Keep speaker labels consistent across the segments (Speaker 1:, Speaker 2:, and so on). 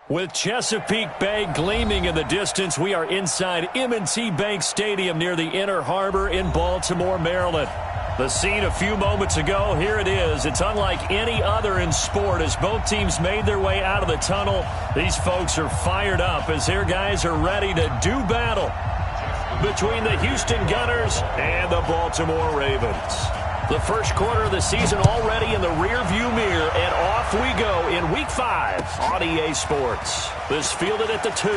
Speaker 1: With Chesapeake Bay gleaming in the distance, we are inside M&T Bank Stadium near the Inner Harbor in Baltimore, Maryland. The scene a few moments ago, here it is. It's unlike any other in sport as both teams made their way out of the tunnel. These folks are fired up as their guys are ready to do battle between the Houston Gunners and the Baltimore Ravens. The first quarter of the season already in the rearview mirror, and off we go in Week 5 on EA Sports. This fielded at the 2.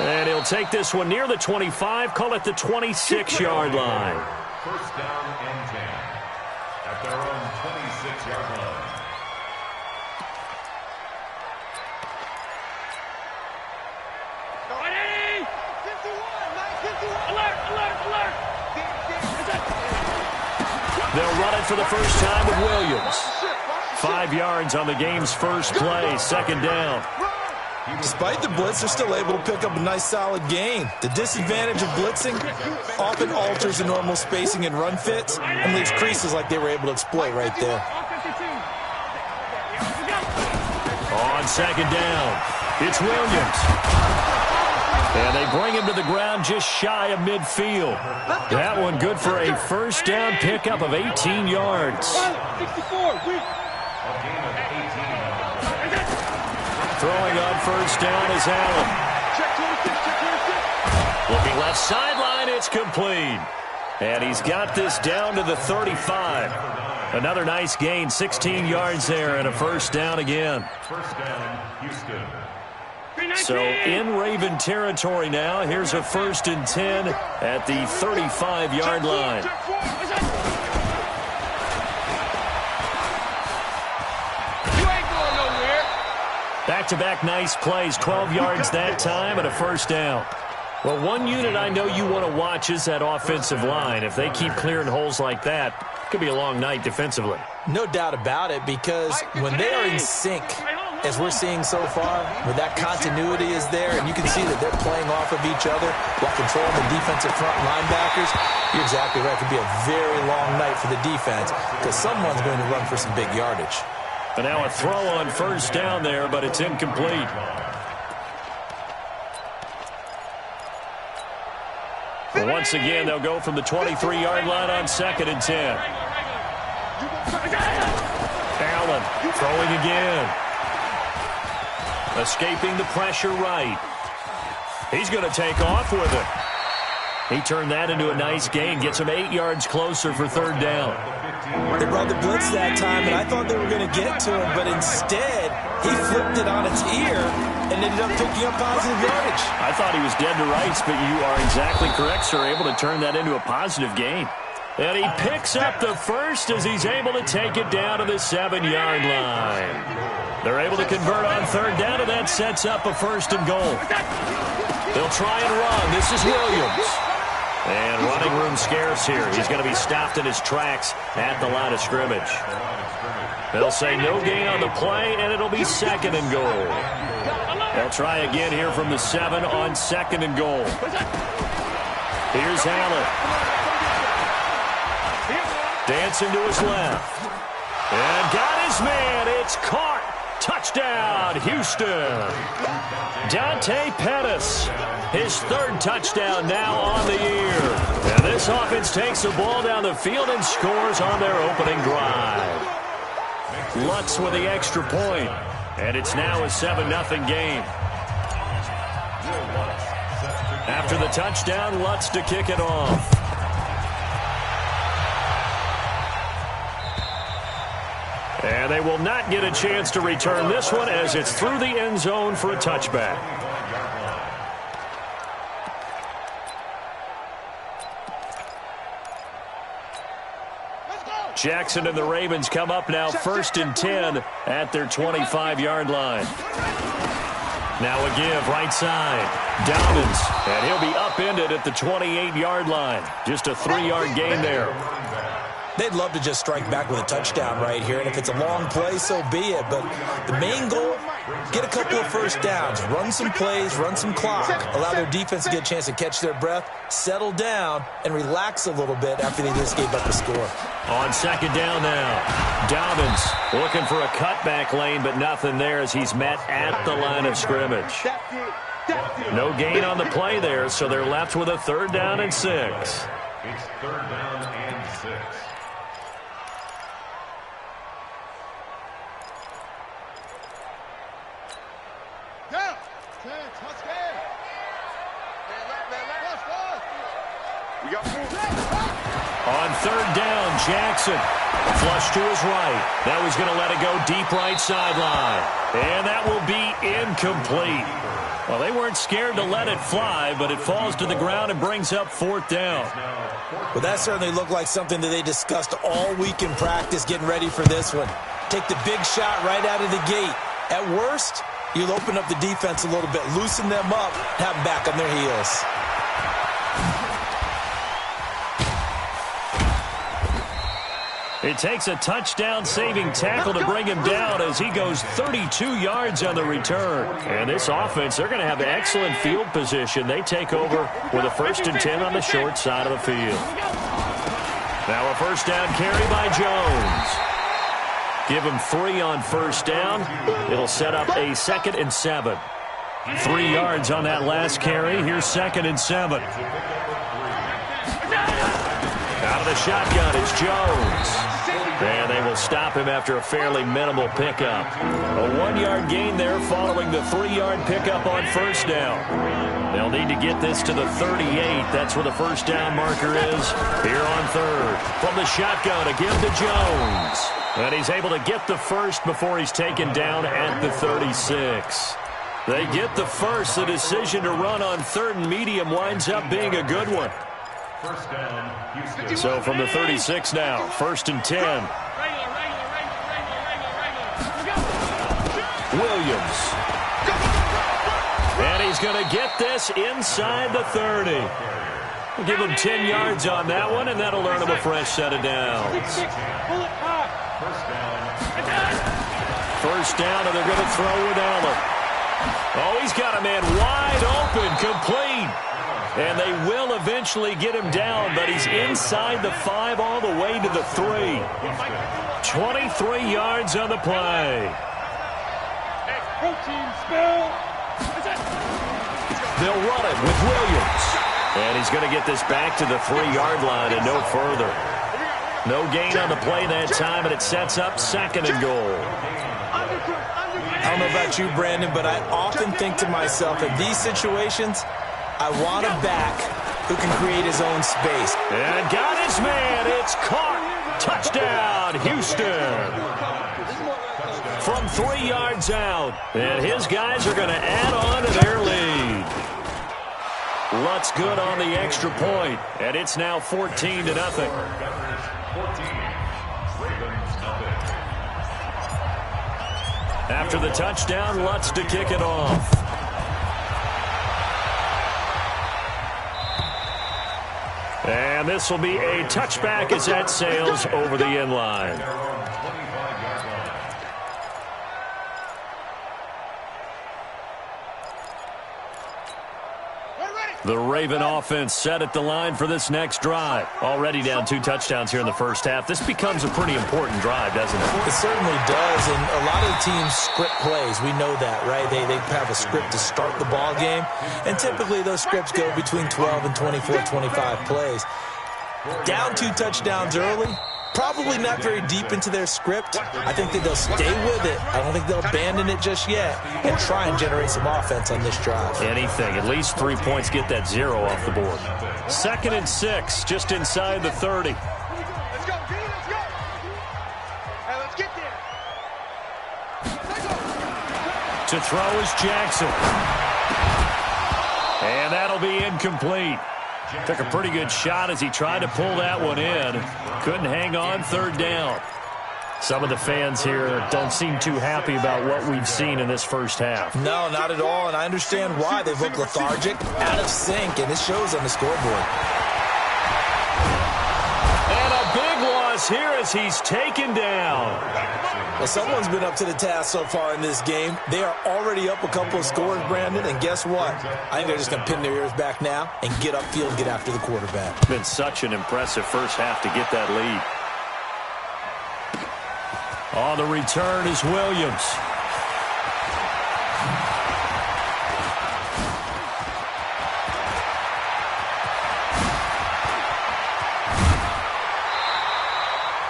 Speaker 1: And he'll take this one near the 25, call it the 26-yard line.
Speaker 2: First down and 10 at their own 26-yard line.
Speaker 1: They'll run it for the first time with Williams. 5 yards on the game's first play, second down.
Speaker 3: Despite the blitz, they're still able to pick up a nice solid gain. The disadvantage of blitzing often alters the normal spacing and run fits and leaves creases like they were able to exploit right there.
Speaker 1: On second down, it's Williams. And they bring him to the ground just shy of midfield. That one good for a first down pickup of 18 yards. Throwing on first down is Allen. Looking left sideline, it's complete. And he's got this down to the 35. Another nice gain, 16 yards there, and a first down again.
Speaker 2: First down, Houston.
Speaker 1: So in Raven territory now. Here's a 1st and 10 at the 35-yard line. Back-to-back nice plays, 12 yards that time and a first down. Well, one unit I know you want to watch is that offensive line. If they keep clearing holes like that, it could be a long night defensively.
Speaker 3: No doubt about it, because when they are in sync, as we're seeing so far, where that continuity is there, and you can see that they're playing off of each other while controlling the defensive front linebackers, you're exactly right. It could be a very long night for the defense because someone's going to run for some big yardage.
Speaker 1: And now a throw on first down there, but it's incomplete. Well, once again, they'll go from the 23-yard line on 2nd and 10. Allen throwing again. Escaping the pressure right. He's going to take off with it. He turned that into a nice gain. Gets him 8 yards closer for third down.
Speaker 3: They brought the blitz that time, and I thought they were going to get to him, but instead, he flipped it on its ear and ended up picking up positive yardage.
Speaker 1: I thought he was dead to rights, but you are exactly correct, sir. Able to turn that into a positive gain. And he picks up the first as he's able to take it down to the 7-yard line. They're able to convert on third down, and that sets up a 1st and goal. They'll try and run. This is Williams. And running room scarce here. He's going to be stopped in his tracks at the line of scrimmage. They'll say no gain on the play, and it'll be 2nd and goal. They'll try again here from the 7 on 2nd and goal. Here's Allen. Dancing to his left. And got his man. It's caught. Touchdown, Houston. Dante Pettis, his 3rd touchdown now on the year. And this offense takes the ball down the field and scores on their opening drive. Lutz with the extra point, and it's now a 7-0 game. After the touchdown, Lutz to kick it off. And they will not get a chance to return this one as it's through the end zone for a touchback. Jackson and the Ravens come up now 1st and 10 at their 25-yard line. Now a give right side. Dobbins, and he'll be upended at the 28-yard line. Just a 3-yard gain there.
Speaker 3: They'd love to just strike back with a touchdown right here, and if it's a long play, so be it. But the main goal, get a couple of first downs, run some plays, run some clock, allow their defense to get a chance to catch their breath, settle down, and relax a little bit after they just gave up the score.
Speaker 1: On second down now, Dobbins looking for a cutback lane, but nothing there as he's met at the line of scrimmage. No gain on the play there, so they're left with a 3rd down and 6.
Speaker 2: It's 3rd down and 6.
Speaker 1: On 3rd down, Jackson. Flush to his right. Now he's going to let it go deep right sideline. And that will be incomplete. Well, they weren't scared to let it fly, but it falls to the ground and brings up 4th down.
Speaker 3: Well, that certainly looked like something that they discussed all week in practice getting ready for this one. Take the big shot right out of the gate. At worst, you'll open up the defense a little bit, loosen them up, have them back on their heels.
Speaker 1: It takes a touchdown-saving tackle to bring him down as he goes 32 yards on the return. And this offense, they're going to have excellent field position. They take over with a 1st and 10 on the short side of the field. Now a 1st down carry by Jones. Give him 3 on 1st down. It'll set up a 2nd and 7. 3 yards on that last carry. Here's 2nd and 7. Out of the shotgun, it's Jones. And they will stop him after a fairly minimal pickup. A 1-yard gain there following the 3-yard pickup on 1st down. They'll need to get this to the 38. That's where the 1st down marker is here on 3rd. From the shotgun, a give to Jones. And he's able to get the 1st before he's taken down at the 36. They get the 1st. The decision to run on 3rd and medium winds up being a good one.
Speaker 2: First down, Houston.
Speaker 1: So from the 36 now, 1st and 10. Williams. And he's going to get this inside the 30. We'll give him 10 yards on that one, and that'll earn him a fresh set of downs. First down, and they're going to throw with Allen. Oh, he's got a man wide open, complete. And they will eventually get him down, but he's inside the 5 all the way to the 3. 23 yards on the play. They'll run it with Williams. And he's going to get this back to the 3-yard line and no further. No gain on the play that time, and it sets up 2nd and goal.
Speaker 3: I don't know about you, Brandon, but I often think to myself, in these situations, I want a back who can create his own space.
Speaker 1: And got his man. It's caught. Touchdown, Houston. From 3 yards out. And his guys are going to add on to their lead. Lutz good on the extra point. And it's now 14-0. After the touchdown, Lutz to kick it off. And this will be a touchback as that sails over the end line. The Raven offense set at the line for this next drive. Already down 2 touchdowns here in the first half. This becomes a pretty important drive, doesn't it?
Speaker 3: It certainly does, and a lot of the teams script plays. We know that, right? They have a script to start the ball game, and typically those scripts go between 12 and 24, 25 plays. Down 2 touchdowns early, probably not very deep into their script. I think that they'll stay with it. I don't think they'll abandon it just yet and try and generate some offense on this drive.
Speaker 1: Anything. At least 3 points, get that 0 off the board. 2nd and 6, just inside the 30.
Speaker 4: Let's go, D, let's go. Hey, let's get there.
Speaker 1: To throw is Jackson. And that'll be incomplete. Took a pretty good shot as he tried to pull that one in. Couldn't hang on 3rd down. Some of the fans here don't seem too happy about what we've seen in this first half.
Speaker 3: No, not at all, and I understand why. They've looked lethargic, out of sync, and it shows on the scoreboard.
Speaker 1: And a big loss loss here as he's taken down.
Speaker 3: Well, someone's been up to the task so far in this game. They are already up a couple of scores, Brandon, and guess what? I think they're just going to pin their ears back now and get upfield and get after the quarterback.
Speaker 1: It's been such an impressive first half to get that lead. On the return is Williams.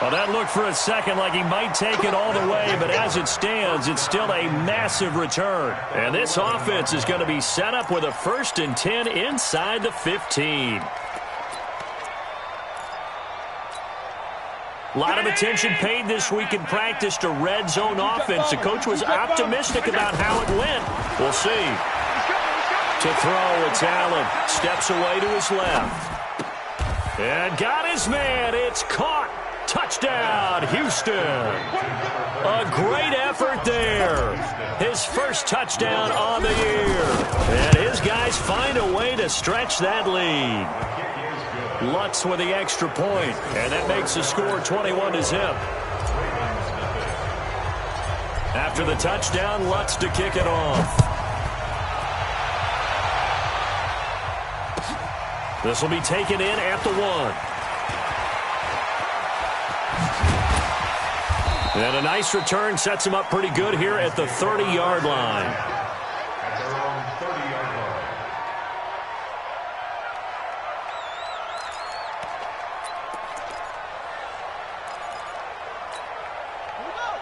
Speaker 1: Well, that looked for a second like he might take it all the way, but as it stands, it's still a massive return. And this offense is going to be set up with a 1st and 10 inside the 15. A lot of attention paid this week in practice to red zone offense. The coach was optimistic about how it went. We'll see. To throw, it's Allen. Steps away to his left. And got his man. It's caught. Touchdown, Houston. A great effort there. His first touchdown on the year. And his guys find a way to stretch that lead. Lutz with the extra point, and that makes the score 21-0. After the touchdown, Lutz to kick it off. This will be taken in at the 1. And a nice return sets him up pretty good here at the 30-yard line.
Speaker 2: At their own 30-yard line.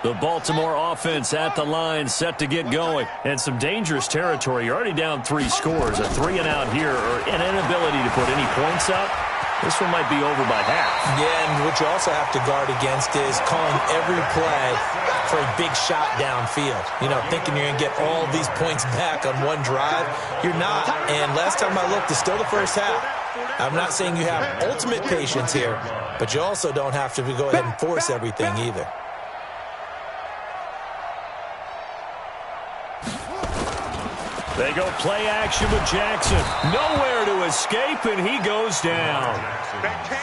Speaker 1: The Baltimore offense at the line, set to get going. And some dangerous territory. You're already down 3 scores. A 3-and-out here, or an inability to put any points up. This one might be over by half.
Speaker 3: Yeah, and what you also have to guard against is calling every play for a big shot downfield. You know, thinking you're going to get all these points back on one drive. You're not. And last time I looked, it's still the first half. I'm not saying you have ultimate patience here, but you also don't have to go ahead and force everything either.
Speaker 1: They go play action with Jackson. Nowhere to escape, and he goes down.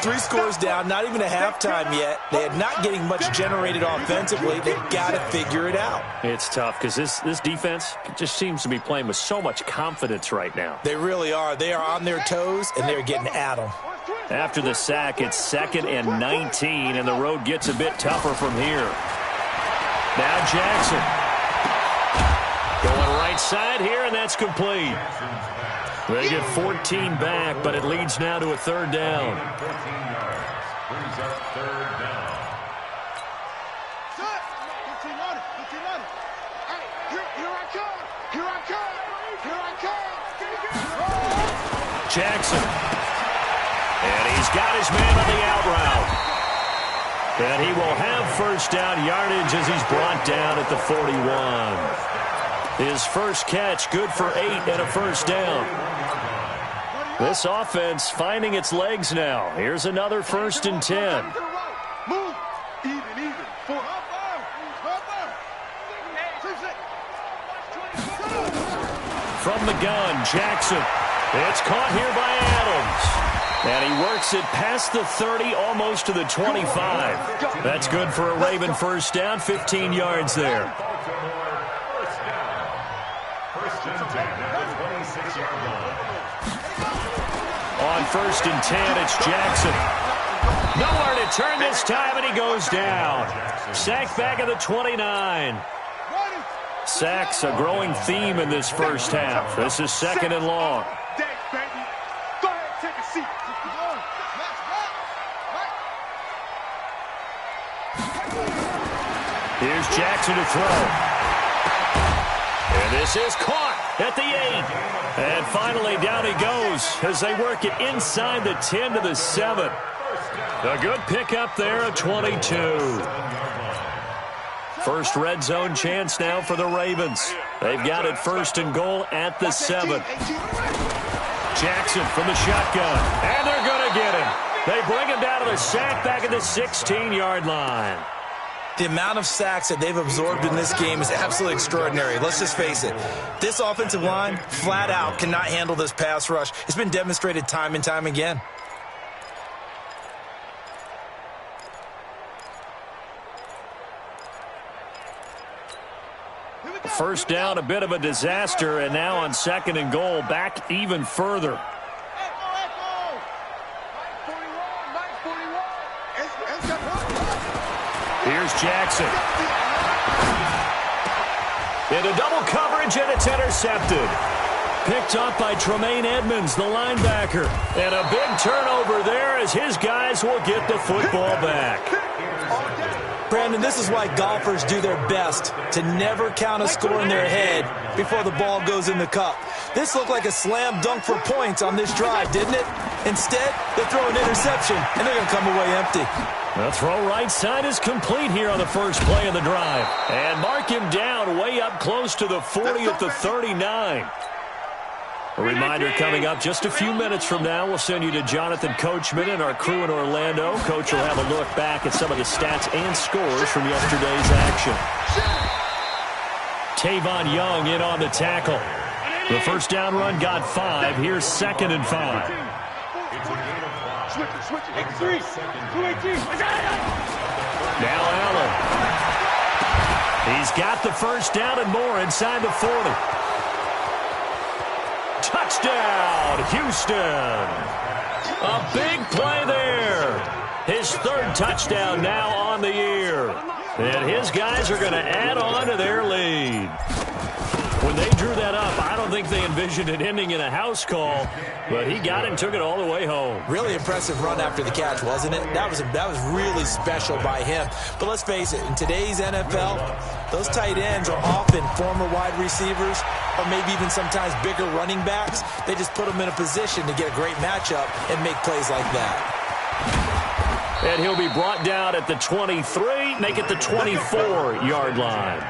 Speaker 3: 3 scores down, not even a halftime yet. They are not getting much generated offensively. They've got to figure it out.
Speaker 1: It's tough because this defense just seems to be playing with so much confidence right now.
Speaker 3: They really are. They are on their toes, and they're getting at them.
Speaker 1: After the sack, it's 2nd and 19, and the road gets a bit tougher from here. Now Jackson. Going right side here, and that's complete. They get 14 back, but it leads now to a 3rd down.
Speaker 2: 14 yards. Brings up 3rd down.
Speaker 1: Jackson. And he's got his man on the out route. And he will have 1st down yardage as he's brought down at the 41. His first catch, good for 8 and a 1st down. This offense finding its legs now. Here's another 1st and 10. From the gun, Jackson. It's caught here by Adams. And he works it past the 30, almost to the 25. That's good for a Raven 1st down, 15 yards there. On 1st and 10, it's Jackson. Nowhere to turn this time, and he goes down. Sacked back at the 29. Sacks a growing theme in this first half. This is 2nd and long. Here's Jackson to throw. And this is caught at the 8. And finally down he goes as they work it inside the 10 to the 7. A good pickup there at 22. First red zone chance now for the Ravens. They've got it 1st and goal at the 7. Jackson from the shotgun. And they're going to get him. They bring him down to the sack back at the 16-yard line.
Speaker 3: The amount of sacks that they've absorbed in this game is absolutely extraordinary. Let's just face it. This offensive line, flat out, cannot handle this pass rush. It's been demonstrated time and time again.
Speaker 1: first down, a bit of a disaster, and now on 2nd and goal, back even further. Here's Jackson. Into double coverage, and it's intercepted. Picked up by Tremaine Edmonds, the linebacker. And a big turnover there as his guys will get the football back.
Speaker 3: Brandon, this is why golfers do their best to never count a score in their head before the ball goes in the cup. This looked like a slam dunk for points on this drive, didn't it? Instead, they throw an interception, and they're going to come away empty.
Speaker 1: The throw right side is complete here on the first play of the drive. And mark him down way up close to the 40 at the 39. A reminder coming up just a few minutes from now. We'll send you to Jonathan Coachman and our crew in Orlando. Coach will have a look back at some of the stats and scores from yesterday's action. Tavon Young in on the tackle. The first down run got 5. Here's 2nd and 5. Now Allen. He's got the first down and more inside the 40. Touchdown, Houston. A big play there. His 3rd touchdown now on the year. And his guys are going to add on to their lead. When they drew that up, I don't think they envisioned it ending in a house call, but he got it and took it all the way home.
Speaker 3: Really impressive run after the catch, wasn't it? That was really special by him. But let's face it, in today's NFL, those tight ends are often former wide receivers or maybe even sometimes bigger running backs. They just put them in a position to get a great matchup and make plays like that.
Speaker 1: And he'll be brought down at the 23, make it the 24-yard line.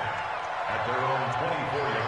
Speaker 2: At their own 24-yard line.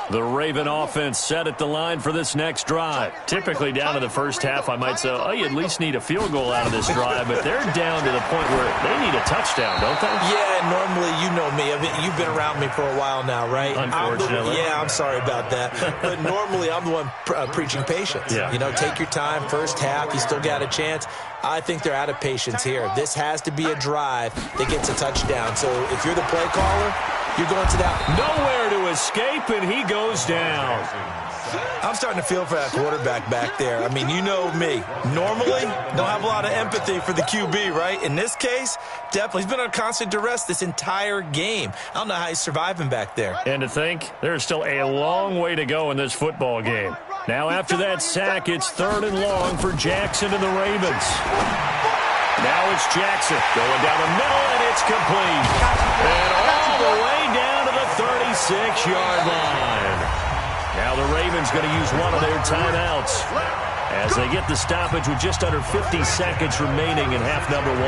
Speaker 1: The Raven offense set at the line for this next drive. Typically down to the first half, I might say, oh, you at least need a field goal out of this drive, but they're down to the point where they need a touchdown, don't they?
Speaker 3: Yeah, normally, you know me. I mean, you've been around me for a while now, right?
Speaker 1: Unfortunately.
Speaker 3: I'm sorry about that. But normally, I'm the one preaching patience.
Speaker 1: Yeah.
Speaker 3: You know, take your time, first half, you still got a chance. I think they're out of patience here. This has to be a drive that gets a touchdown. So if you're the play caller, you're going to that.
Speaker 1: Nowhere to escape, and he goes down.
Speaker 3: I'm starting to feel for that quarterback back there. I mean, you know me. Normally, don't have a lot of empathy for the QB, right? In this case, definitely. He's been on constant duress this entire game. I don't know how he's surviving back there.
Speaker 1: And to think, there's still a long way to go in this football game. Now, after that sack, it's 3rd and long for Jackson and the Ravens. Now it's Jackson going down the middle, and it's complete. And all the way down to the 36-yard line. Now the Ravens going to use one of their timeouts as they get the stoppage with just under 50 seconds remaining in half number 1.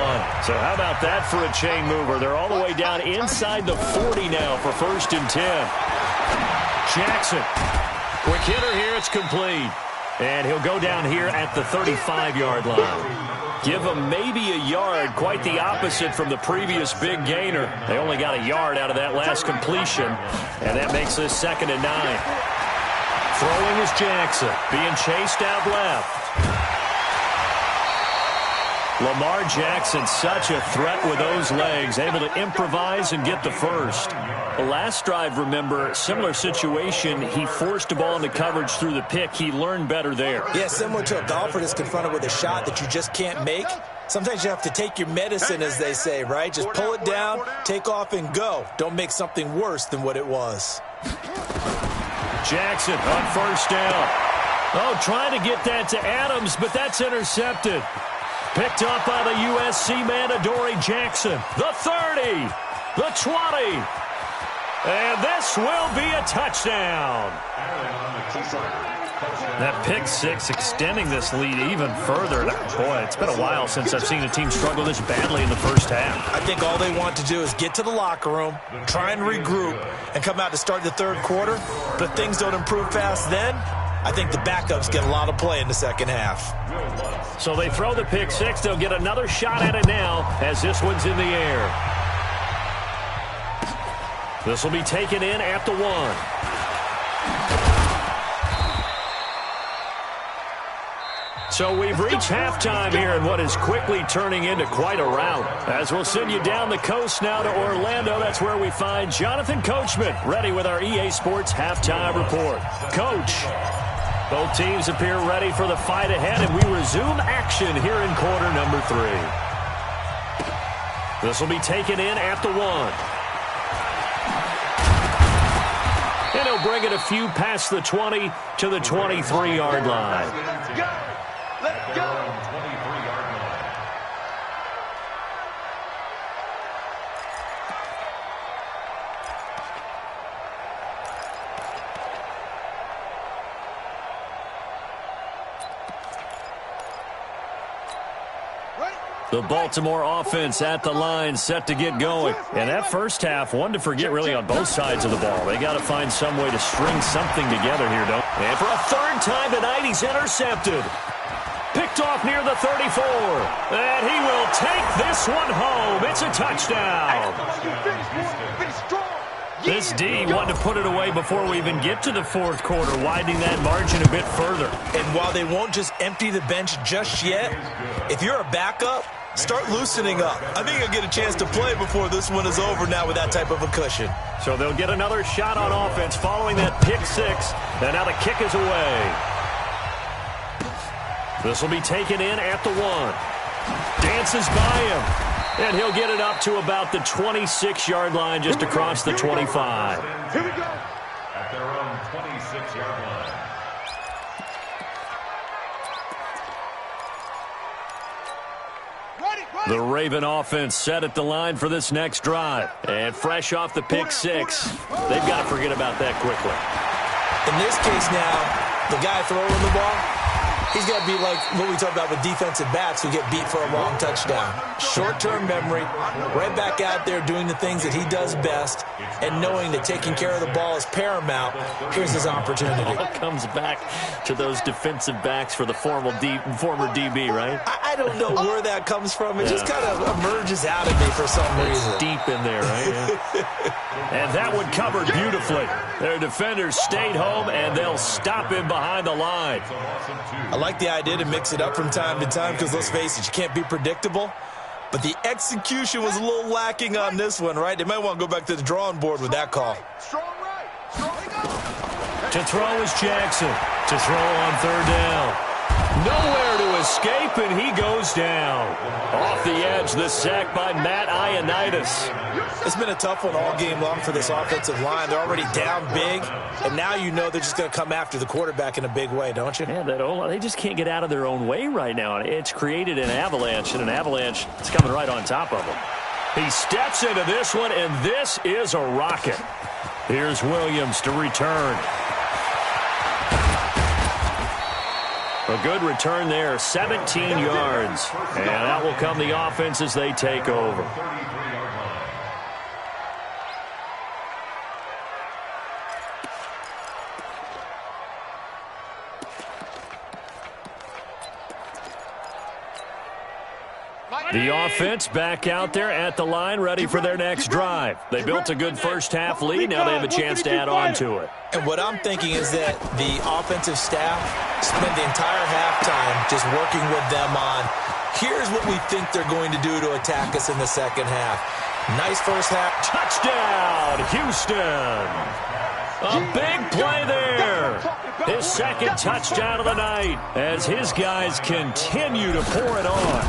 Speaker 1: So how about that for a chain mover? They're all the way down inside the 40 now for 1st and 10. Jackson. Quick hitter here. It's complete. And he'll go down here at the 35-yard line. Give him maybe a yard, quite the opposite from the previous big gainer. They only got a yard out of that last completion, and that makes this 2nd and 9. Throwing is Jackson, being chased out left. Lamar Jackson, such a threat with those legs, able to improvise and get the first. The last drive, remember, similar situation. He forced a ball into coverage through the pick. He learned better there.
Speaker 3: Yeah, similar to a golfer that's confronted with a shot that you just can't make. Sometimes you have to take your medicine, as they say, right? Just pull it down, take off, and go. Don't make something worse than what it was.
Speaker 1: Jackson on first down. Oh, trying to get that to Adams, but that's intercepted. Picked up by the USC man, Adoree Jackson. The 30, the 20, and this will be a touchdown. That pick six extending this lead even further. Boy, it's been a while since I've seen a team struggle this badly in the first half.
Speaker 3: I think all they want to do is get to the locker room, try and regroup, and come out to start the 3rd quarter. But if things don't improve fast then, I think the backups get a lot of play in the 2nd half.
Speaker 1: So they throw the pick six. They'll get another shot at it now as this one's in the air. This will be taken in at the 1. So we've reached halftime here in what is quickly turning into quite a rout. As we'll send you down the coast now to Orlando, that's where we find Jonathan Coachman, ready with our EA Sports halftime report. Coach, both teams appear ready for the fight ahead, and we resume action here in quarter number 3. This will be taken in at the 1. And he'll bring it a few past the 20 to the 23-yard line.
Speaker 4: Go! Let's go!
Speaker 1: The Baltimore offense at the line, set to get going. And that first half, one to forget really on both sides of the ball. They got to find some way to string something together here, don't they? And for a third time tonight, he's intercepted. Picked off near the 34. And he will take this one home. It's a touchdown. This D wanted to put it away before we even get to the fourth quarter, widening that margin a bit further.
Speaker 3: And while they won't just empty the bench just yet, if you're a backup, start loosening up. I think you'll get a chance to play before this one is over now with that type of a cushion.
Speaker 1: So they'll get another shot on offense following that pick 6. And now the kick is away. This will be taken in at the 1. Dances by him. And he'll get it up to about the 26-yard line just across the 25.
Speaker 4: Here we go.
Speaker 2: At their own 26-yard line.
Speaker 1: The Raven offense set at the line for this next drive. And fresh off the pick 6, they've got to forget about that quickly.
Speaker 3: In this case now, the guy throwing the ball, he's got to be like what we talk about with defensive backs who get beat for a long touchdown. Short-term memory, right back out there doing the things that he does best, and knowing that taking care of the ball is paramount. Here's his opportunity.
Speaker 1: It all comes back to those defensive backs for the former DB, right?
Speaker 3: I don't know where that comes from. It just kind of emerges out of me for some reason.
Speaker 1: It's deep in there, right? Yeah. And that one covered beautifully. Their defenders stayed home, and they'll stop him behind the line.
Speaker 3: I like the idea to mix it up from time to time because, let's face it, you can't be predictable. But the execution was a little lacking on this one, right? They might want to go back to the drawing board with that call.
Speaker 4: Strong right. Strong
Speaker 1: To throw is Jackson. To throw on third down. Nowhere to escape, and he goes down. Off the edge, the sack by Matt Ioannidis.
Speaker 3: It's been a tough one all game long for this offensive line. They're already down big, and now you know they're just going to come after the quarterback in a big way, don't you?
Speaker 1: Yeah, they just can't get out of their own way right now. It's created an avalanche, and an avalanche is coming right on top of them. He steps into this one, and this is a rocket. Here's Williams to return. A good return there, 17 yards. And out will come the offense as they take over. The offense back out there at the line, ready for their next drive. They built a good first half lead. Now they have a chance to add on to it.
Speaker 3: And what I'm thinking is that the offensive staff spent the entire halftime just working with them on, here's what we think they're going to do to attack us in the second half. Nice first half.
Speaker 1: Touchdown, Houston. A big play there. His second touchdown of the night as his guys continue to pour it on.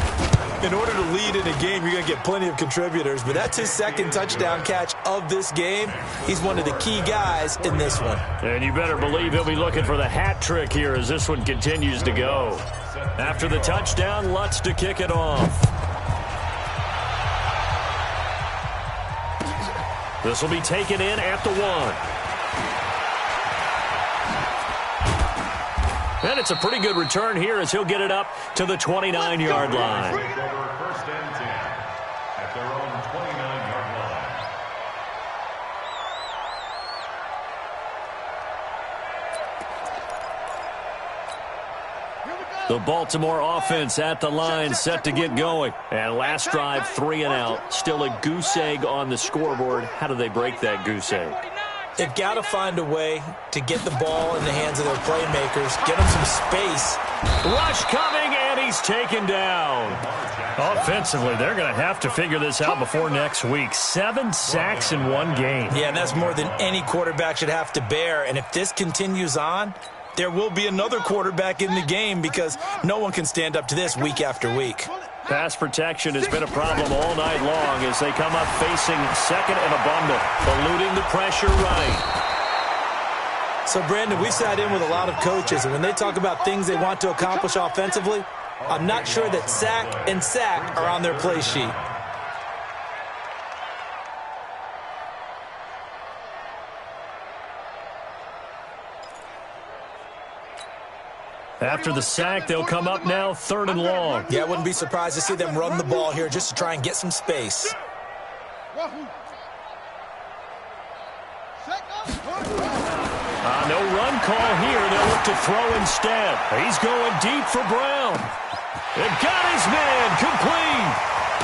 Speaker 3: In order to lead in a game, you're going to get plenty of contributors, but that's his second touchdown catch of this game. He's one of the key guys in this one.
Speaker 1: And you better believe he'll be looking for the hat trick here as this one continues to go. After the touchdown, Lutz to kick it off. This will be taken in at the 1. And it's a pretty good return here as he'll get it up to the 29-yard line.
Speaker 2: First and 10 at their own 29-yard line.
Speaker 1: The Baltimore offense at the line, set to get going. And last drive, 3 and out. Still a goose egg on the scoreboard. How do they break that goose egg?
Speaker 3: They've got to find a way to get the ball in the hands of their playmakers, get them some space.
Speaker 1: Rush coming, and he's taken down. Offensively, they're going to have to figure this out before next week. 7 sacks in one game.
Speaker 3: Yeah, and that's more than any quarterback should have to bear. And if this continues on, there will be another quarterback in the game because no one can stand up to this week after week.
Speaker 1: Pass protection has been a problem all night long as they come up facing second and abundant, eluding the pressure right.
Speaker 3: So, Brandon, we sat in with a lot of coaches, and when they talk about things they want to accomplish offensively, I'm not sure that sack and sack are on their play sheet.
Speaker 1: After the sack, they'll come up now 3rd and long.
Speaker 3: Yeah, I wouldn't be surprised to see them run the ball here just to try and get some space.
Speaker 1: No run call here. They'll look to throw instead. He's going deep for Brown. They've got his man complete.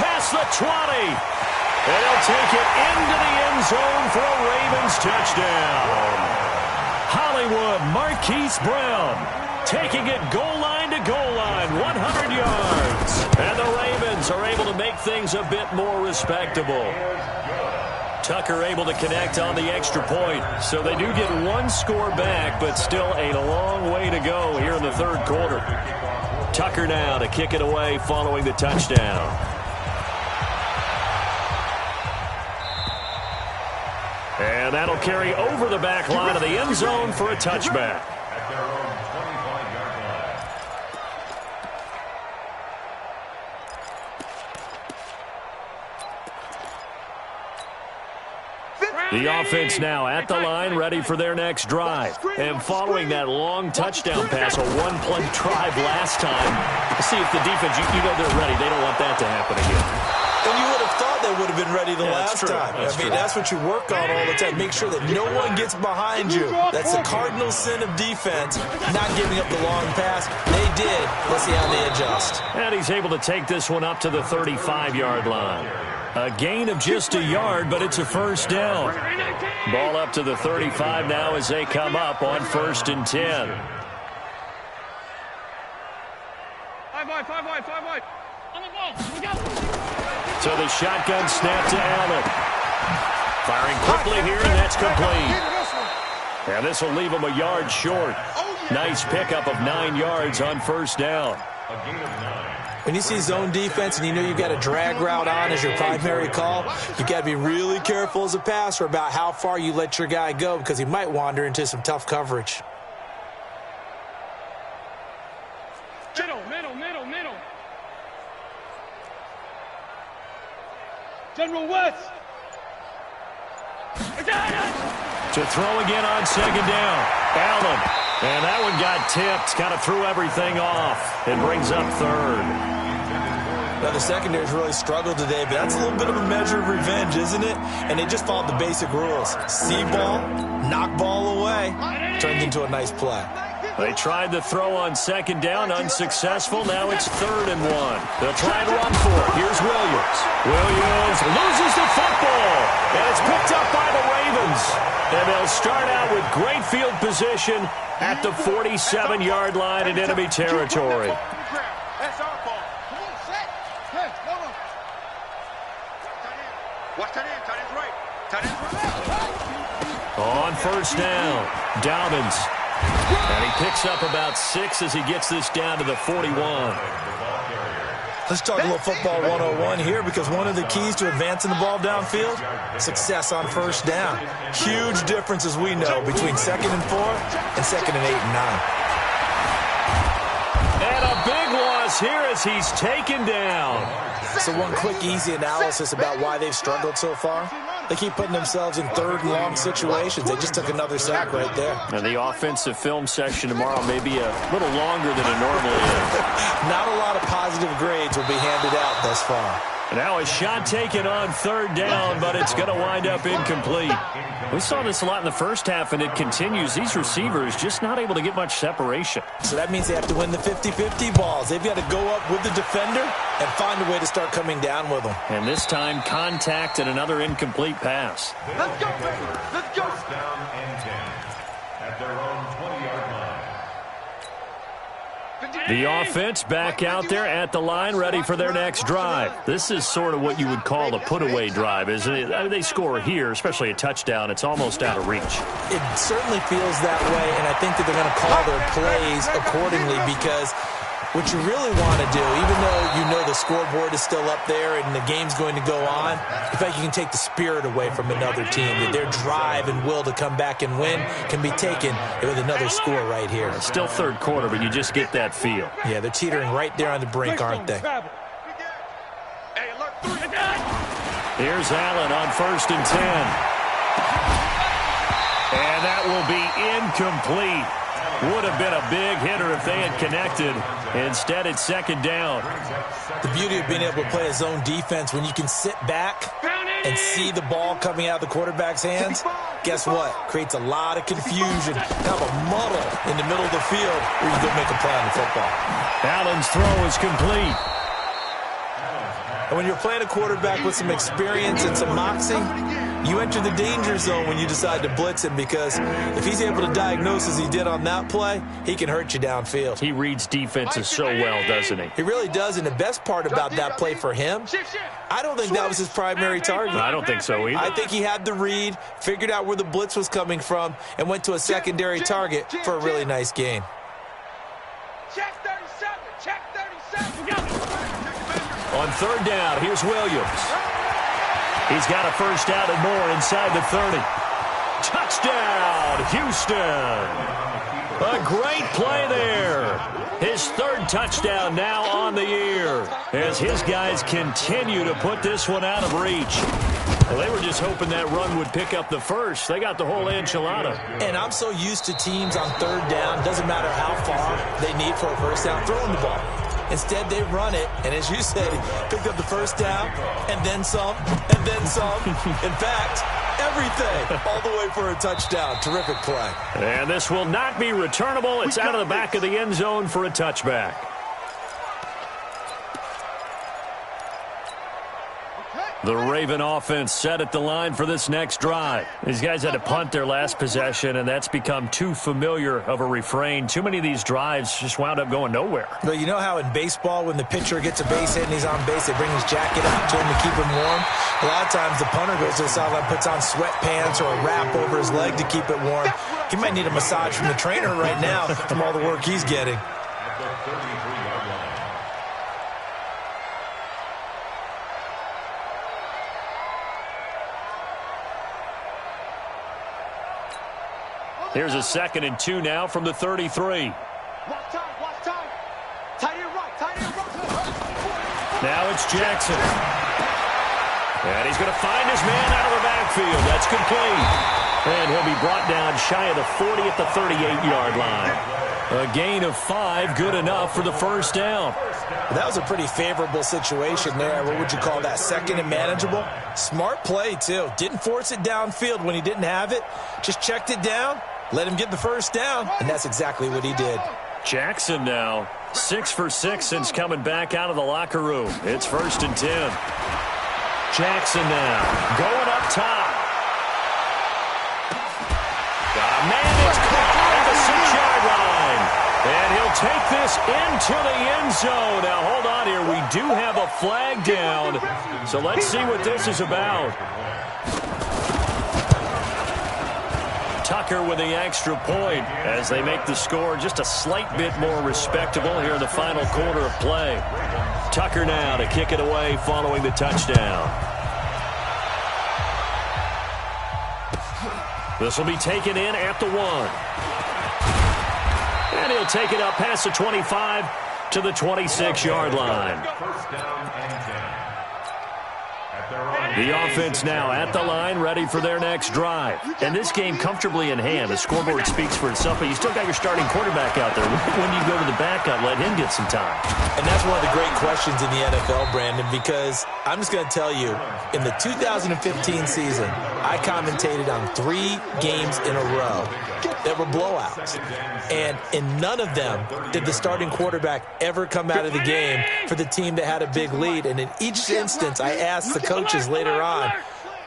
Speaker 1: Past the 20. And he'll take it into the end zone for a Ravens touchdown. Hollywood Marquise Brown taking it goal line to goal line, 100 yards. And the Ravens are able to make things a bit more respectable. Tucker able to connect on the extra point. So they do get 1 score back, but still a long way to go here in the 3rd quarter. Tucker now to kick it away following the touchdown. And that'll carry over the back line of the end zone for a touchback. The offense now at the line, ready for their next drive. And following that long touchdown pass, a 1-play drive last time, see if the defense, you know they're ready. They don't want that to happen again.
Speaker 3: And you would have thought they would have been ready the last time. That's what you work on all the time. Make sure that no one gets behind you. That's the cardinal sin of defense, not giving up the long pass. They did. Let's see how they adjust.
Speaker 1: And he's able to take this one up to the 35-yard line. A gain of just a yard, but it's a first down. Ball up to the 35 now as they come up on 1st and 10.
Speaker 4: 5 wide. On the ball. We go.
Speaker 1: So the shotgun snap to Allen. Firing quickly here, and that's complete. And this will leave him a yard short. Nice pickup of 9 yards on 1st down.
Speaker 3: When you see zone defense and you know you've got a drag route on as your primary call, you've got to be really careful as a passer about how far you let your guy go because he might wander into some tough coverage.
Speaker 4: Middle. General West.
Speaker 1: To throw again on 2nd down. Allen. And that one got tipped. Kind of threw everything off. It brings up 3rd.
Speaker 3: Now, the secondary's really struggled today, but that's a little bit of a measure of revenge, isn't it? And they just followed the basic rules. See ball, knock ball away. Turns into a nice play.
Speaker 1: They tried the throw on 2nd down, unsuccessful. Now it's 3rd and 1. They'll try and run for it. Here's Williams. Williams loses the football, and it's picked up by the Ravens. And they'll start out with great field position at the 47-yard line in enemy territory.
Speaker 4: That's our ball. Come on, set. Hey, go on. Watch tight end. Tight end's right. Tight end's right.
Speaker 1: On 1st down, Dobbins. And he picks up about 6 as he gets this down to the 41.
Speaker 3: Let's talk a little football 101 here because one of the keys to advancing the ball downfield, success on 1st down. Huge difference, as we know, between 2nd and 4 and 2nd and 8 and 9.
Speaker 1: And a big loss here as he's taken down.
Speaker 3: So one quick, easy analysis about why they've struggled so far. They keep putting themselves in 3rd and long situations. They just took another sack right there.
Speaker 1: And the offensive film session tomorrow may be a little longer than it normally is.
Speaker 3: Not a lot of positive grades will be handed out thus far.
Speaker 1: Now a shot taken on third down, but it's going to wind up incomplete. We saw this a lot in the first half, and it continues. These receivers just not able to get much separation.
Speaker 3: So that means they have to win the 50-50 balls. They've got to go up with the defender and find a way to start coming down with them.
Speaker 1: And this time, contact and another incomplete pass.
Speaker 4: Let's go, baby. Let's go.
Speaker 2: First down and 10 at their own 20-yard line.
Speaker 1: The offense back out there at the line, ready for their next drive. This is sort of what you would call a put-away drive, isn't it? I mean, they score here, especially a touchdown. It's almost out of reach.
Speaker 3: It certainly feels that way, and I think that they're going to call their plays accordingly because what you really want to do, even though you know the scoreboard is still up there and the game's going to go on, in fact, you can take the spirit away from another team, that their drive and will to come back and win can be taken with another score right here.
Speaker 1: It's still third quarter, but you just get that feel.
Speaker 3: Yeah, they're teetering right there on the brink, aren't they?
Speaker 1: Here's Allen on 1st and 10. And that will be incomplete. Would have been a big hitter if they had connected. Instead, it's second down.
Speaker 3: The beauty of being able to play a zone defense, when you can sit back and see the ball coming out of the quarterback's hands, guess what? Creates a lot of confusion. Kind of a muddle in the middle of the field where you go make a play on the football.
Speaker 1: Allen's throw is complete.
Speaker 3: And when you're playing a quarterback with some experience and some moxie, you enter the danger zone when you decide to blitz him, because if he's able to diagnose as he did on that play, he can hurt you downfield.
Speaker 1: He reads defenses so well, doesn't he?
Speaker 3: He really does, and the best part about that play for him, I don't think that was his primary target.
Speaker 1: I don't think so either.
Speaker 3: I think he had the read, figured out where the blitz was coming from, and went to a secondary target for a really nice gain.
Speaker 4: Check 37. Check 37.
Speaker 1: On third down, here's Williams. He's got a first down and more inside the 30. Touchdown, Houston. A great play there. His third touchdown now on the year as his guys continue to put this one out of reach. Well, they were just hoping that run would pick up the first. They got the whole enchilada.
Speaker 3: And I'm so used to teams on third down, doesn't matter how far they need for a first down, throwing the ball. Instead, they run it, and as you said, picked up the first down, and then some, and then some. In fact, everything, all the way for a touchdown. Terrific play.
Speaker 1: And this will not be returnable. It's out of the back of the end zone for a touchback. The Raven offense set at the line for this next drive. These guys had to punt their last possession, and that's become too familiar of a refrain. Too many of these drives just wound up going nowhere.
Speaker 3: Well, you know how in baseball, when the pitcher gets a base hit and he's on base, they bring his jacket out to him to keep him warm? A lot of times the punter goes to the sideline, puts on sweatpants or a wrap over his leg to keep it warm. He might need a massage from the trainer right now from all the work he's getting.
Speaker 2: At the 33-yard line.
Speaker 1: Here's a 2nd and 2 now from the 33.
Speaker 4: Watch time. Watch time. Tight end right. Tight end right.
Speaker 1: Now it's Jackson. And he's going to find his man out of the backfield. That's complete. And he'll be brought down shy of the 40 at the 38-yard line. A gain of 5, good enough for the first down.
Speaker 3: That was a pretty favorable situation there. What would you call that? 2nd and manageable? Smart play, too. Didn't force it downfield when he didn't have it. Just checked it down, let him get the first down, and that's exactly what he did.
Speaker 1: Jackson now 6 for 6 since coming back out of the locker room. It's 1st and 10. Jackson now going up top. Man is caught at the 6-yard line. And he'll take this into the end zone. Now, hold on here. We do have a flag down. So let's see what this is about. Tucker with the extra point as they make the score just a slight bit more respectable here in the final quarter of play. Tucker now to kick it away following the touchdown. This will be taken in at the 1. And he'll take it up past the 25 to the 26-yard line.
Speaker 2: First down and 10. At their own
Speaker 1: The offense now at the line, ready for their next drive. And this game comfortably in hand. The scoreboard speaks for itself, but you still got your starting quarterback out there. When do you go to the backup, let him get some time?
Speaker 3: And that's one of the great questions in the NFL, Brandon, because I'm just going to tell you, in the 2015 season, I commentated on 3 games in a row that were blowouts. And in none of them did the starting quarterback ever come out of the game for the team that had a big lead. And in each instance, I asked the coaches later on,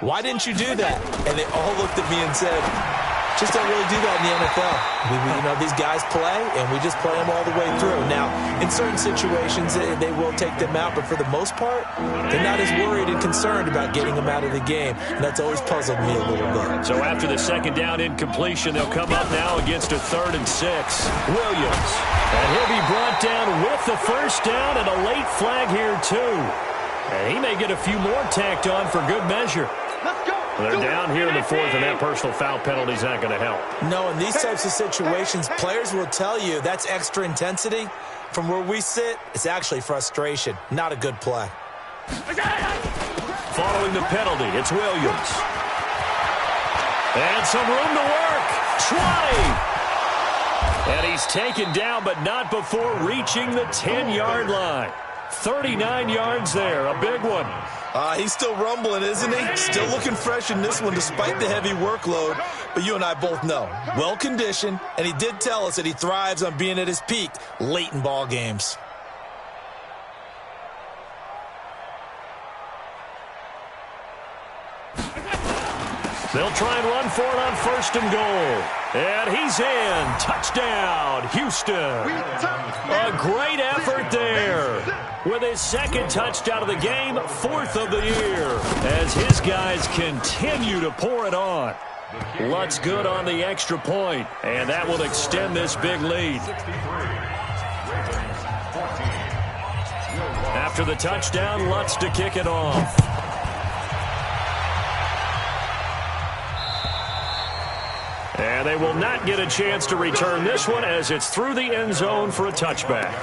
Speaker 3: why didn't you do that? And they all looked at me and said, just don't really do that in the NFL. These guys play, and we just play them all the way through. Now, in certain situations, they will take them out, but for the most part, they're not as worried and concerned about getting them out of the game, and that's always puzzled me a little bit.
Speaker 1: So after the second down incompletion, they'll come up now against a 3rd and 6. Williams, and he'll be brought down with the first down and a late flag here, too. And he may get a few more tacked on for good measure.
Speaker 4: Let's go.
Speaker 1: They're down here in the 4th, and that personal foul penalty is not going to help.
Speaker 3: No, in these types of situations, players will tell you that's extra intensity. From where we sit, it's actually frustration. Not a good play.
Speaker 1: Following the penalty, it's Williams. And some room to work. 20. And he's taken down, but not before reaching the 10-yard line. 39 yards there, a big one.
Speaker 3: He's still rumbling, isn't he? Still looking fresh in this one despite the heavy workload. But you and I both know, well-conditioned, and he did tell us that he thrives on being at his peak late in ball games.
Speaker 1: They'll try and run for it on 1st and goal. And he's in. Touchdown, Houston. A great effort there. With his 2nd touchdown of the game, 4th of the year, as his guys continue to pour it on. Lutz good on the extra point, and that will extend this big lead. After the touchdown, Lutz to kick it off. And they will not get a chance to return this one as it's through the end zone for a touchback.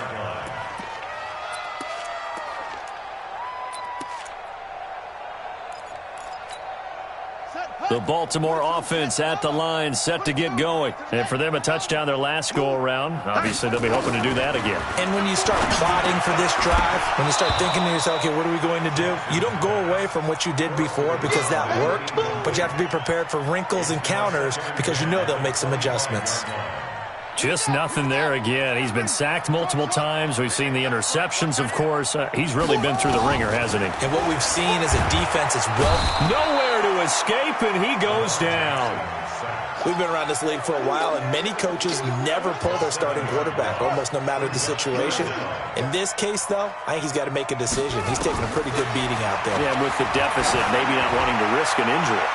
Speaker 1: The Baltimore offense at the line, set to get going. And for them, a touchdown their last go-around. Obviously, they'll be hoping to do that again.
Speaker 3: And when you start plotting for this drive, when you start thinking to yourself, okay, what are we going to do? You don't go away from what you did before because that worked, but you have to be prepared for wrinkles and counters because you know they'll make some adjustments.
Speaker 1: Just nothing there again. He's been sacked multiple times. We've seen the interceptions, of course. He's really been through the ringer, hasn't he?
Speaker 3: And what we've seen is a defense is
Speaker 1: nowhere to escape, and he goes down.
Speaker 3: We've been around this league for a while, and many coaches never pull their starting quarterback, almost no matter the situation. In this case, though, I think he's got to make a decision. He's taking a pretty good beating out there.
Speaker 1: Yeah, with the deficit, maybe not wanting to risk an injury.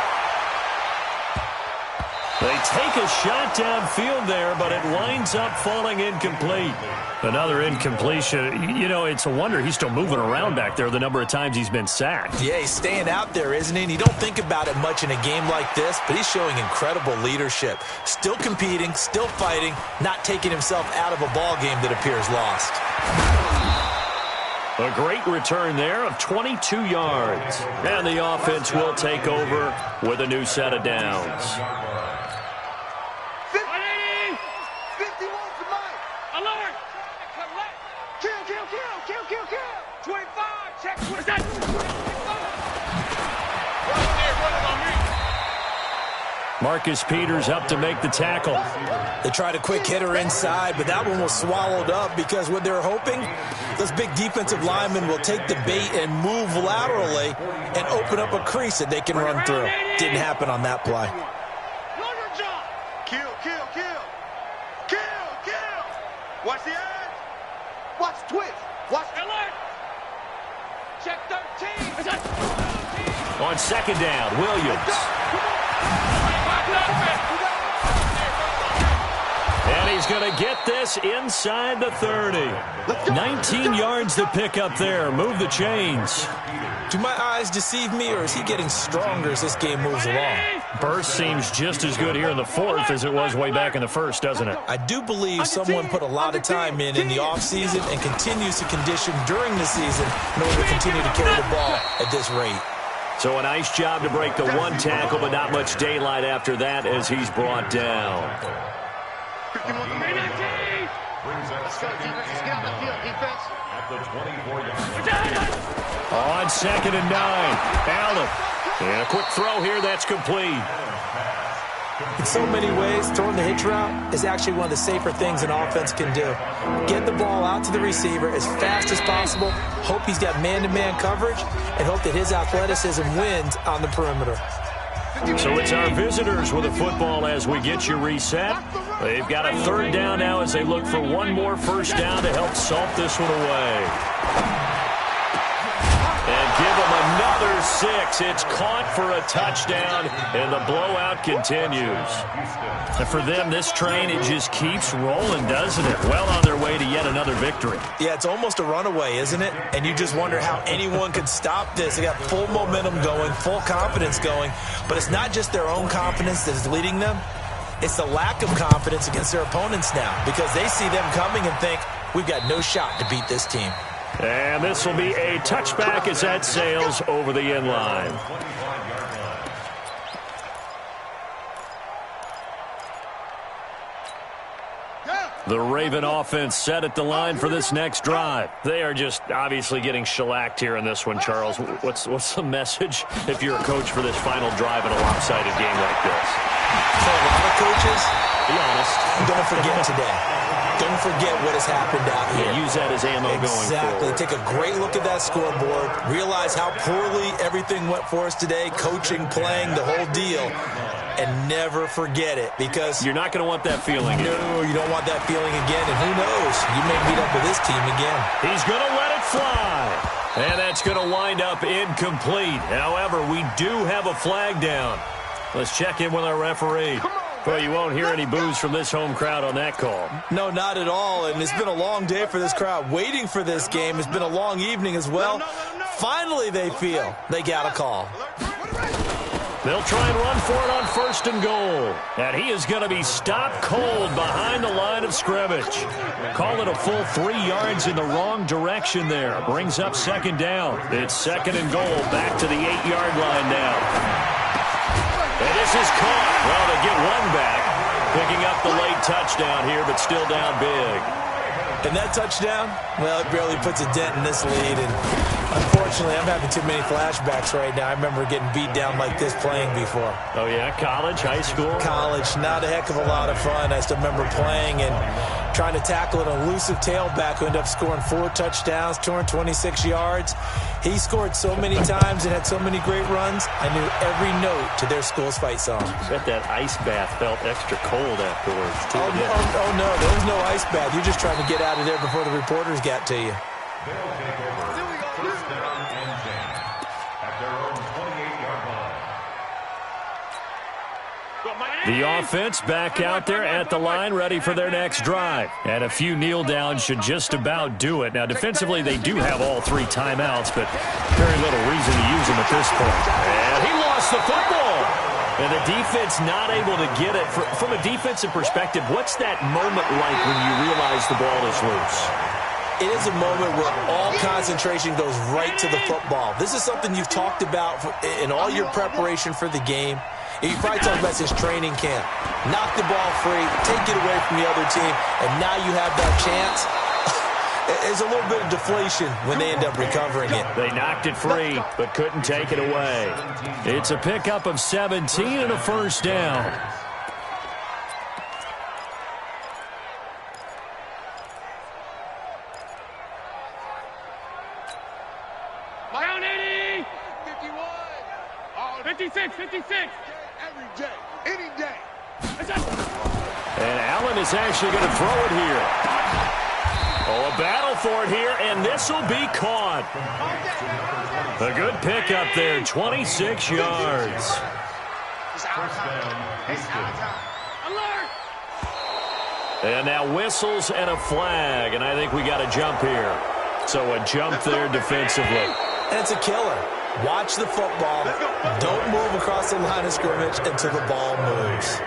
Speaker 1: They take a shot downfield there, but it winds up falling incomplete. Another incompletion. You know, it's a wonder he's still moving around back there the number of times he's been sacked.
Speaker 3: Yeah, he's staying out there, isn't he? And you don't think about it much in a game like this, but he's showing incredible leadership. Still competing, still fighting, not taking himself out of a ball game that appears lost.
Speaker 1: A great return there of 22 yards. And the offense will take over with a new set of downs.
Speaker 4: 25, check.
Speaker 1: Marcus Peters up to make the tackle.
Speaker 3: They tried a quick hitter inside, but that one was swallowed up because what they're hoping, those big defensive linemen will take the bait and move laterally and open up a crease that they can run through. Didn't happen on that play.
Speaker 4: Kill. Watch the edge. Watch twist. Watch alert. Check 13.
Speaker 1: On second down, Williams. And he's going to get this inside the 30. 19 yards to pick up there. Move the chains.
Speaker 3: Do my eyes deceive me, or is he getting stronger as this game moves along?
Speaker 1: Burst seems just as good here in the fourth as it was way back in the first, doesn't it?
Speaker 3: I do believe someone put a lot of time in the offseason and continues to condition during the season in order to continue to carry the ball at this rate.
Speaker 1: So a nice job to break the one tackle, but not much daylight after that as he's brought down.
Speaker 2: Brings up second and 9 at the 24-yard line.
Speaker 1: On 2nd and 9, Allen. And a quick throw here that's complete.
Speaker 3: In so many ways, throwing the hitch route is actually one of the safer things an offense can do. Get the ball out to the receiver as fast as possible, hope he's got man-to-man coverage, and hope that his athleticism wins on the perimeter.
Speaker 1: So it's our visitors with a football as we get you reset. They've got a 3rd down now as they look for one more first down to help salt this one away. And give them another 6. It's caught for a touchdown, and the blowout continues. And for them, this train, it just keeps rolling, doesn't it? Well on their way to yet another victory.
Speaker 3: Yeah, it's almost a runaway, isn't it? And you just wonder how anyone could stop this. They got full momentum going, full confidence going. But it's not just their own confidence that is leading them. It's the lack of confidence against their opponents now because they see them coming and think, we've got no shot to beat this team.
Speaker 1: And this will be a touchback as that sails over the end line. The Raven offense set at the line for this next drive. They are just obviously getting shellacked here in this one, Charles. What's the message if you're a coach for this final drive in a lopsided game like this?
Speaker 3: For a lot of coaches,
Speaker 1: be honest,
Speaker 3: don't forget today. Don't forget what has happened out here.
Speaker 1: Yeah, use that as ammo going forward.
Speaker 3: Exactly. Take a great look at that scoreboard. Realize how poorly everything went for us today. Coaching, playing, the whole deal. And never forget it because
Speaker 1: you're not going to want that feeling again.
Speaker 3: No, you don't want that feeling again. And who knows? You may meet up with this team again.
Speaker 1: He's going to let it fly. And that's going to wind up incomplete. However, we do have a flag down. Let's check in with our referee. Well, you won't hear any boos from this home crowd on that call.
Speaker 3: No, not at all. And it's been a long day for this crowd waiting for this game. It's been a long evening as well. Finally, they feel they got a call.
Speaker 1: They'll try and run for it on 1st and goal. And he is going to be stopped cold behind the line of scrimmage. Call it a full 3 yards in the wrong direction there. Brings up 2nd down. It's 2nd and goal back to the 8-yard line now. And this is caught. Well, they get one back. Picking up the late touchdown here, but still down big.
Speaker 3: And that touchdown, well, it barely puts a dent in this lead. And unfortunately, I'm having too many flashbacks right now. I remember getting beat down like this playing before.
Speaker 1: Oh, yeah? College, high school?
Speaker 3: College. Not a heck of a lot of fun. I still remember playing and trying to tackle an elusive tailback who ended up scoring 4 touchdowns, 226 yards. He scored so many times and had so many great runs, I knew every note to their school's fight song.
Speaker 1: I bet that ice bath felt extra cold afterwards, too.
Speaker 3: Oh, no, there was no ice bath. You're just trying to get out of there before the reporters got to you.
Speaker 2: They'll take over 1st down and 10 at their own 28-yard line.
Speaker 1: The offense back out there at the line, ready for their next drive. And a few kneel downs should just about do it. Now, defensively, they do have all 3 timeouts, but very little reason to use them at this point. And he lost the football. And the defense not able to get it. From a defensive perspective, what's that moment like when you realize the ball is loose?
Speaker 3: It is a moment where all concentration goes right to the football. This is something you've talked about in all your preparation for the game. You probably talked about since training camp. Knock the ball free, take it away from the other team, and now you have that chance. There's a little bit of deflation when they end up recovering it.
Speaker 1: They knocked it free, but couldn't take it away. It's a pickup of 17 and a first down.
Speaker 4: Down 80! 51! Oh, 56, 56! Every day, any day.
Speaker 1: And Allen is actually going to throw it here. Oh, a battle for it here, and this will be caught. A good pickup there, 26 yards. And now whistles and a flag, and I think we got a jump here. So a jump there defensively.
Speaker 3: And it's a killer. Watch the football. Don't move across the line of scrimmage until the ball moves.